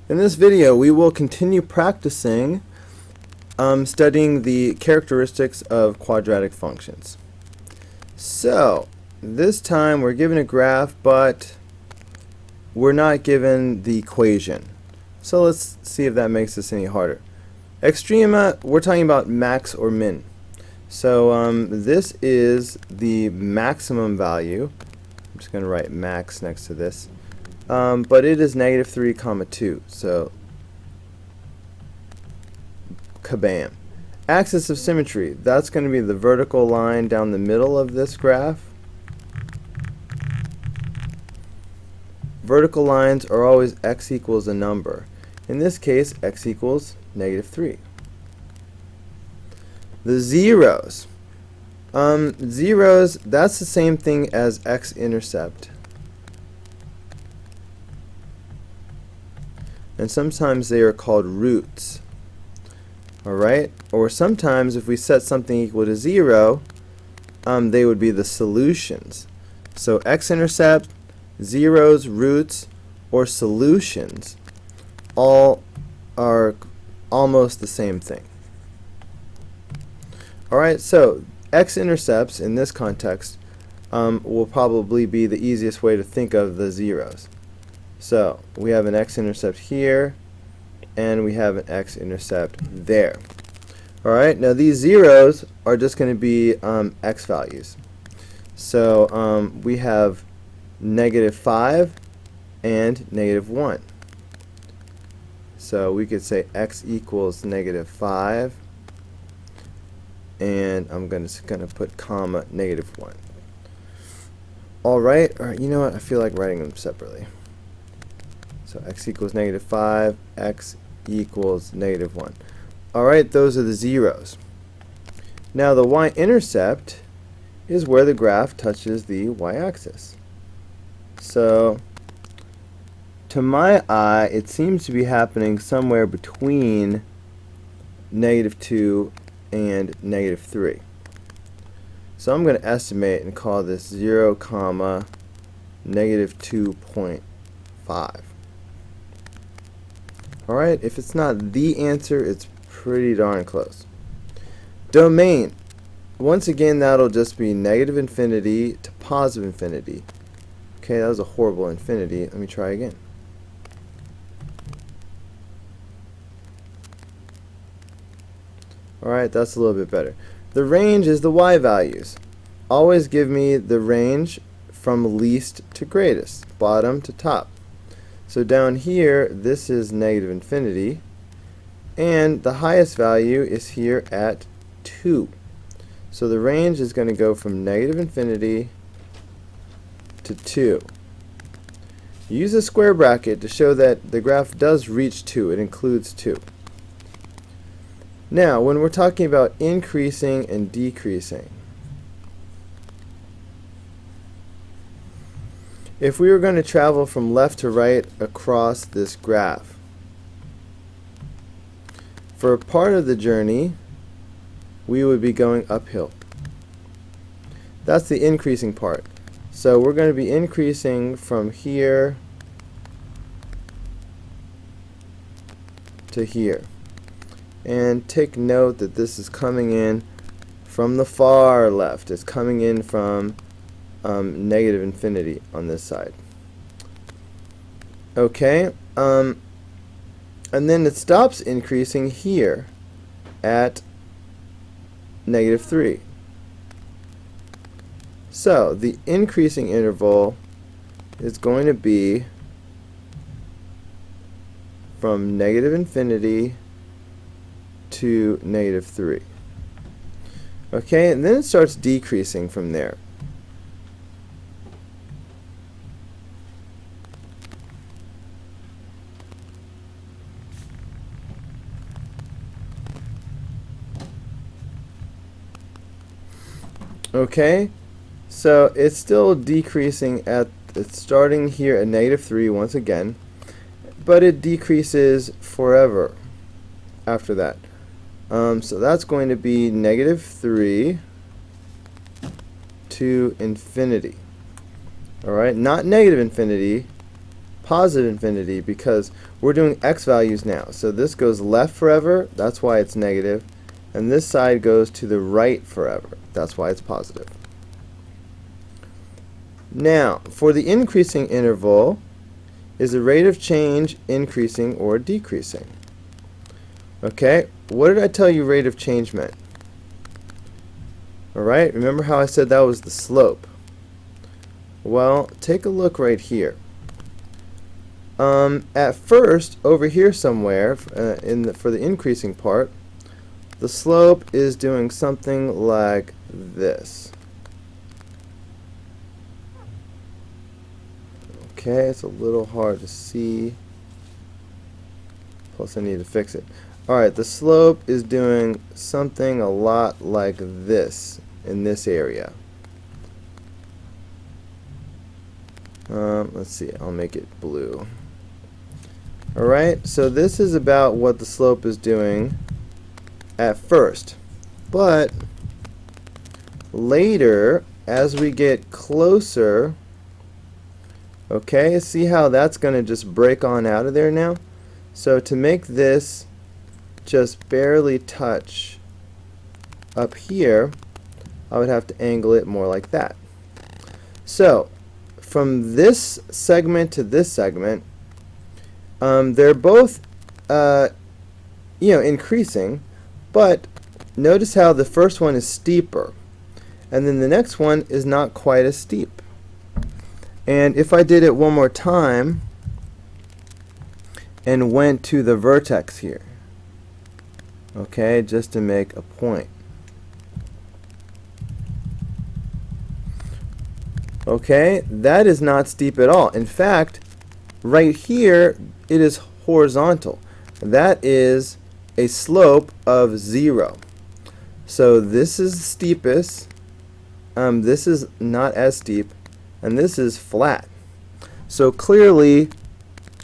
In this video, we will continue practicing studying the characteristics of quadratic functions. So, this time we're given a graph, but we're not given the equation. So let's see if that makes this any harder. Extrema, we're talking about max or min. So this is the maximum value. I'm just going to write max next to this. But it is negative 3 comma 2. So kabam. Axis of symmetry, that's going to be the vertical line down the middle of this graph. Vertical lines are always x equals a number. In this case, x equals negative 3. The zeros. Zeros, that's the same thing as x-intercept. And sometimes they are called roots. Alright? Or sometimes if we set something equal to 0, they would be the solutions. So x-intercept, zeros, roots, or solutions all are almost the same thing. Alright, so x-intercepts in this context will probably be the easiest way to think of the zeros. So we have an x-intercept here, and we have an x-intercept there. Alright, now these zeros are just going to be x values. So we have negative 5 and negative 1. So we could say x equals negative 5, and I'm going to put comma negative 1. Alright, you know what, I feel like writing them separately. So x equals negative 5, x equals negative 1. Alright, those are the zeros. Now the y-intercept is where the graph touches the y-axis. So to my eye, it seems to be happening somewhere between negative 2 and negative 3. So I'm going to estimate and call this 0 comma negative 2.5. Alright, if it's not the answer, it's pretty darn close. Domain. Once again, that'll just be negative infinity to positive infinity. Okay, that was a horrible infinity. Let me try again. Alright, that's a little bit better. The range is the y values. Always give me the range from least to greatest, bottom to top. So down here, this is negative infinity, and the highest value is here at 2. So the range is going to go from negative infinity to 2. Use a square bracket to show that the graph does reach 2. It includes 2. Now, when we're talking about increasing and decreasing, if we were going to travel from left to right across this graph, for a part of the journey, we would be going uphill. That's the increasing part. So we're going to be increasing from here to here. And take note that this is coming in from the far left. It's coming in from negative infinity on this side. Okay, and then it stops increasing here at negative 3. So the increasing interval is going to be from negative infinity to negative 3. Okay, and then it starts decreasing from there. Okay, so it's still decreasing it's starting here at negative 3 once again, but it decreases forever after that. So that's going to be negative 3 to infinity. Alright, not negative infinity, positive infinity because we're doing x values now. So this goes left forever, that's why it's negative, and this side goes to the right forever, that's why it's positive. Now, for the increasing interval, is the rate of change increasing or decreasing? Okay, what did I tell you rate of change meant? Alright, remember how I said that was the slope? Well, take a look right here. At first, over here somewhere, for the increasing part, the slope is doing something like this. Okay, it's a little hard to see. Plus I need to fix it. Alright, the slope is doing something a lot like this in this area. Let's see, I'll make it blue. Alright, so this is about what the slope is doing at first. But later, as we get closer, okay, see how that's going to just break on out of there now? So to make this just barely touch up here, I would have to angle it more like that. So from this segment to this segment, they're both increasing, but notice how the first one is steeper and then the next one is not quite as steep. And if I did it one more time and went to the vertex here, okay, just to make a point. Okay, that is not steep at all. In fact, right here it is horizontal. That is a slope of 0. So this is the steepest, this is not as steep, and this is flat. So clearly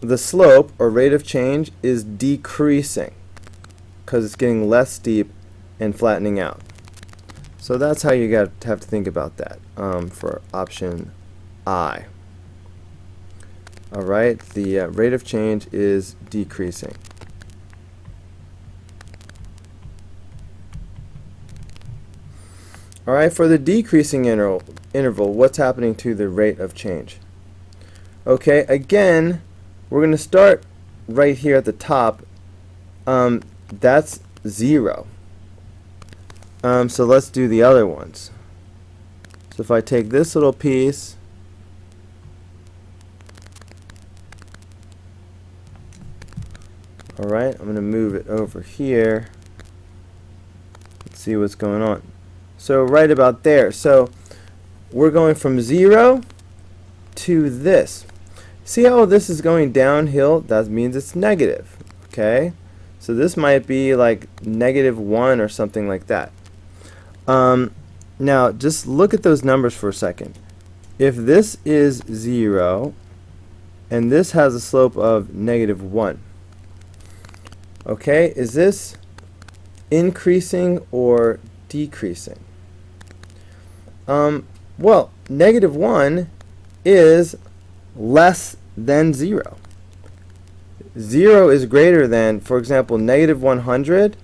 the slope or rate of change is decreasing because it's getting less steep and flattening out. So that's how you have to think about that for option I. Alright, the rate of change is decreasing. Alright, for the decreasing interval, what's happening to the rate of change? Okay, again, we're going to start right here at the top. That's 0. So let's do the other ones. So if I take this little piece, alright, I'm going to move it over here. Let's see what's going on. So right about there. So we're going from 0 to this. See how this is going downhill? That means it's negative. Okay? So this might be like -1 or something like that. Now just look at those numbers for a second. If this is 0 and this has a slope of -1, okay, is this increasing or decreasing? Well, -1 is less than 0. 0 is greater than, for example, -100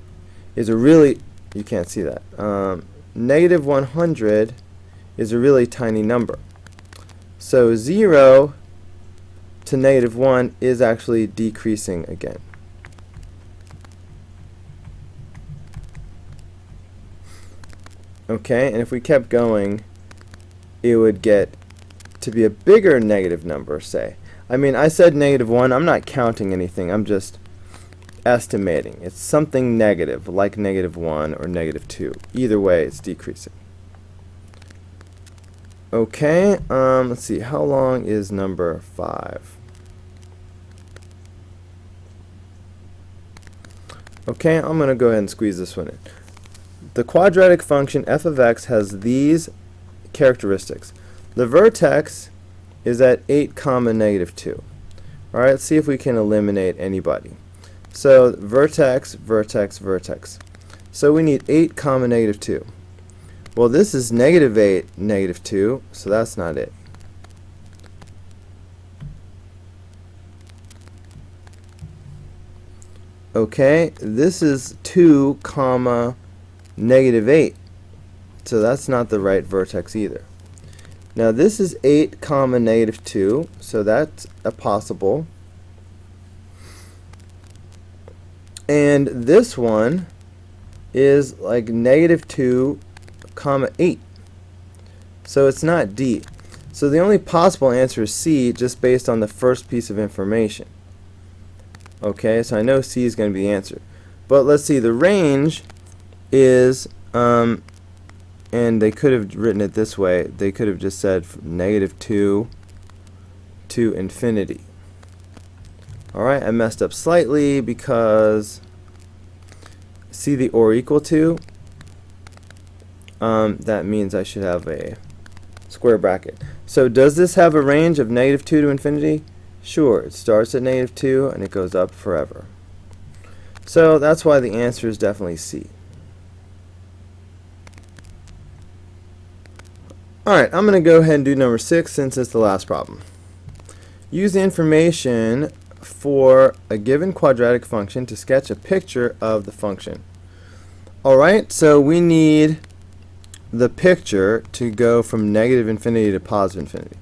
is a really, you can't see that, -100 is a really tiny number. So 0 to -1 is actually decreasing again. Okay, and if we kept going, it would get to be a bigger negative number, say. I mean, I said -1, I'm not counting anything, I'm just estimating. It's something negative, like -1 or -2. Either way, it's decreasing. Okay, let's see, how long is number 5? Okay, I'm going to go ahead and squeeze this one in. The quadratic function f of x has these characteristics. The vertex is at 8, -2. Alright, let's see if we can eliminate anybody. So vertex, vertex, vertex. So we need 8, -2. Well, this is -8, -2, so that's not it. Okay, this is 2 comma negative 8. So that's not the right vertex either. Now this is 8 comma negative 2, so that's a possible. And this one is like negative 2 comma 8. So it's not D. So the only possible answer is C, just based on the first piece of information. Okay, so I know C is going to be the answer. But let's see, the range is, and they could have written it this way. They could have just said from negative 2 to infinity. Alright, I messed up slightly because, see the or equal to? That means I should have a square bracket. So does this have a range of negative 2 to infinity? Sure, it starts at negative 2 and it goes up forever. So that's why the answer is definitely C. Alright, I'm going to go ahead and do number 6 since it's the last problem. Use the information for a given quadratic function to sketch a picture of the function. Alright, so we need the picture to go from negative infinity to positive infinity.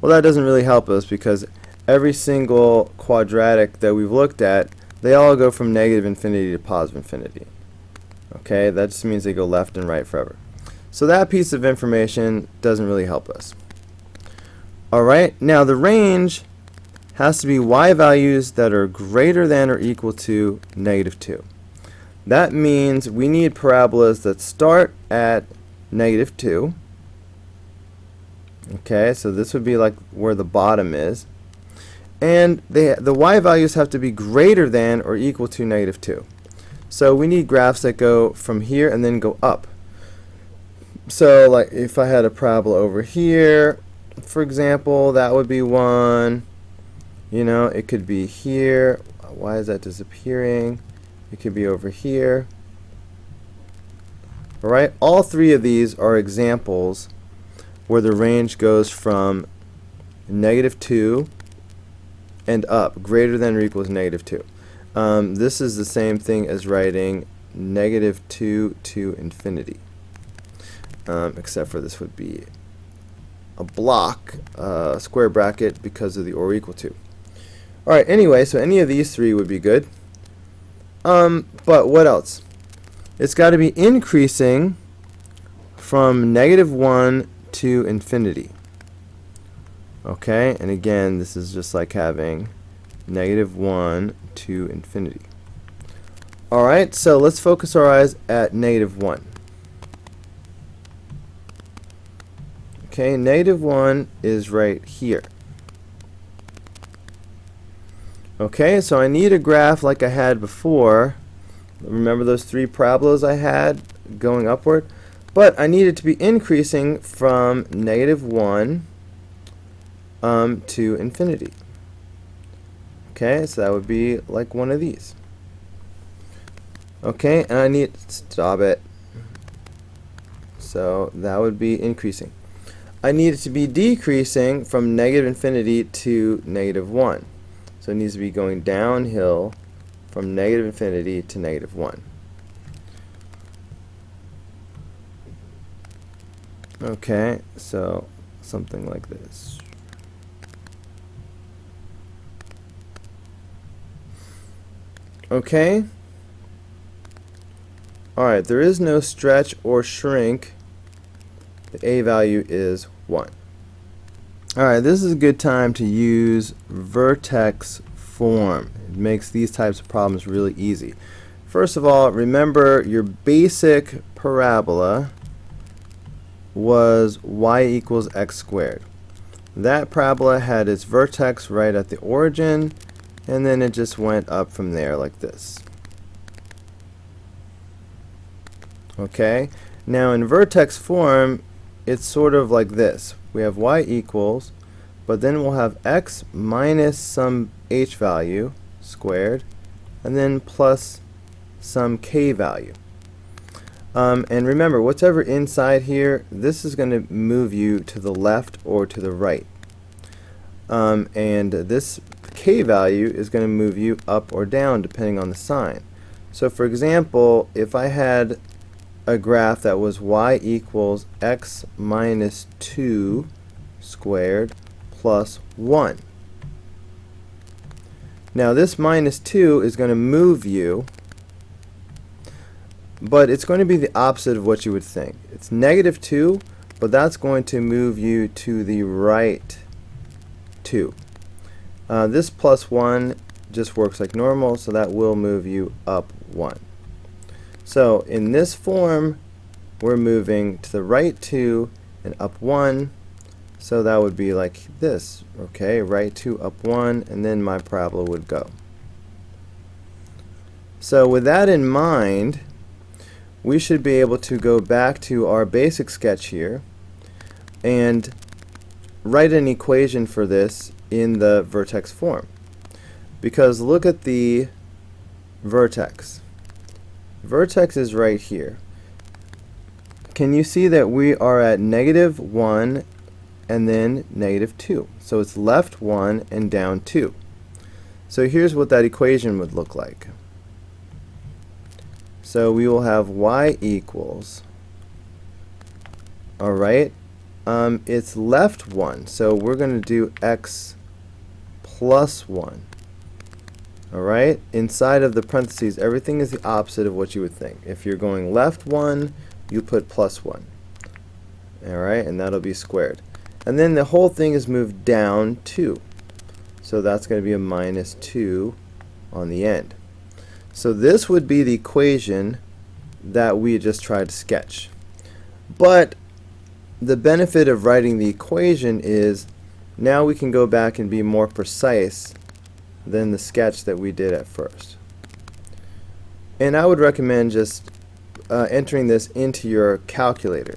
Well, that doesn't really help us because every single quadratic that we've looked at, they all go from negative infinity to positive infinity. Okay, that just means they go left and right forever. So that piece of information doesn't really help us. Alright, now the range has to be y values that are greater than or equal to negative 2. That means we need parabolas that start at negative 2. Okay, so this would be like where the bottom is. And the y values have to be greater than or equal to negative 2. So we need graphs that go from here and then go up. So like if I had a parabola over here, for example, that would be one. You know, it could be here. Why is that disappearing? It could be over here. Alright, all three of these are examples where the range goes from negative 2 and up, greater than or equal to negative 2. This is the same thing as writing negative 2 to infinity. Except for this would be a block, square bracket, because of the or equal to. Alright, anyway, so any of these three would be good. But what else? It's got to be increasing from negative 1 to infinity. Okay, and again, this is just like having negative 1 to infinity. Alright, so let's focus our eyes at negative 1. Okay, negative 1 is right here. Okay, so I need a graph like I had before. Remember those three parabolas I had going upward? But I need it to be increasing from negative 1 to infinity. Okay, so that would be like one of these. Okay, and I need, stop it. So that would be increasing. I need it to be decreasing from negative infinity to negative 1. So it needs to be going downhill from negative infinity to negative 1. Okay, so something like this. Okay. Alright, there is no stretch or shrink. The A value is 1. Alright, this is a good time to use Vertex Form. It makes these types of problems really easy. First of all, remember your basic parabola was y equals x squared. That parabola had its vertex right at the origin, and then it just went up from there like this. Okay, now in vertex form, it's sort of like this. We have y equals, but then we'll have x minus some h value squared, and then plus some k value. And remember, whatever inside here, this is going to move you to the left or to the right. And this k value is going to move you up or down depending on the sign. So for example, if I had a graph that was y equals x minus 2 squared plus 1. Now this minus 2 is going to move you, but it's going to be the opposite of what you would think. It's negative 2, but that's going to move you to the right 2. This plus 1 just works like normal, so that will move you up 1. So in this form, we're moving to the right 2 and up 1, so that would be like this, okay? Right 2, up 1, and then my parabola would go. So with that in mind, we should be able to go back to our basic sketch here and write an equation for this in the vertex form. Because look at the vertex. Vertex is right here. Can you see that we are at negative 1 and then negative 2? So it's left 1 and down 2. So here's what that equation would look like. So we will have y equals, alright, it's left 1, so we're going to do x plus 1. Alright, inside of the parentheses, everything is the opposite of what you would think. If you're going left 1, you put plus 1. Alright, and that'll be squared. And then the whole thing is moved down 2. So that's going to be a minus 2 on the end. So this would be the equation that we just tried to sketch. But the benefit of writing the equation is now we can go back and be more precise than the sketch that we did at first. And I would recommend just entering this into your calculator.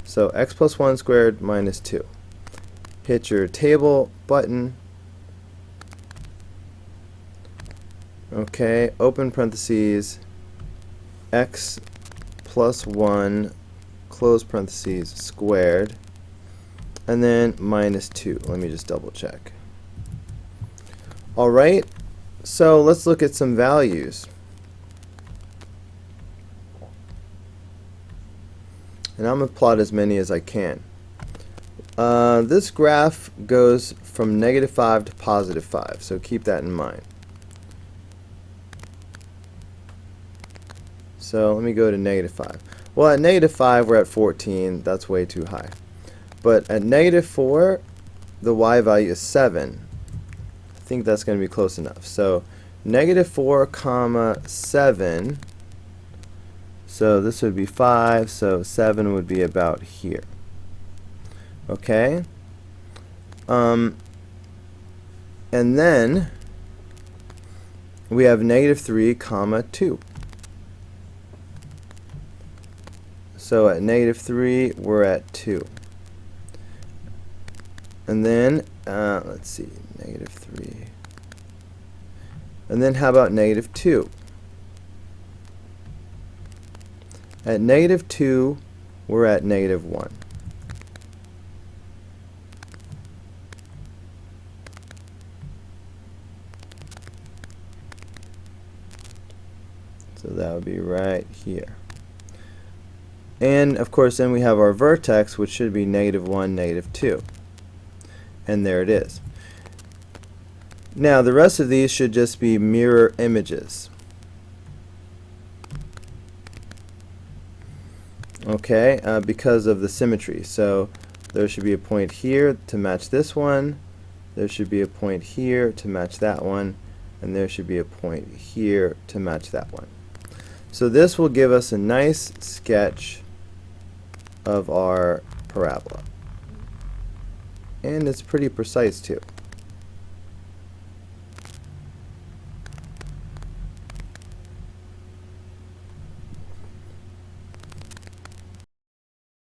So x plus 1 squared minus 2. Hit your table button. Okay, open parentheses, x plus 1, close parentheses, squared, and then minus 2. Let me just double check. Alright, so let's look at some values. And I'm going to plot as many as I can. This graph goes from negative 5 to positive 5, so keep that in mind. So let me go to negative 5. Well, at negative 5 we're at 14. That's way too high. But at negative 4, the y value is 7. I think that's going to be close enough. So negative 4 comma 7. So this would be 5. So 7 would be about here. Okay? And then we have negative 3 comma 2. So at negative 3, we're at 2. And then, let's see, negative 3. And then how about negative 2? At negative 2, we're at negative 1. So that would be right here. And of course then we have our vertex, which should be negative 1, negative 2. And there it is. Now the rest of these should just be mirror images. Okay, because of the symmetry. So there should be a point here to match this one. There should be a point here to match that one. And there should be a point here to match that one. So this will give us a nice sketch of our parabola. And it's pretty precise too.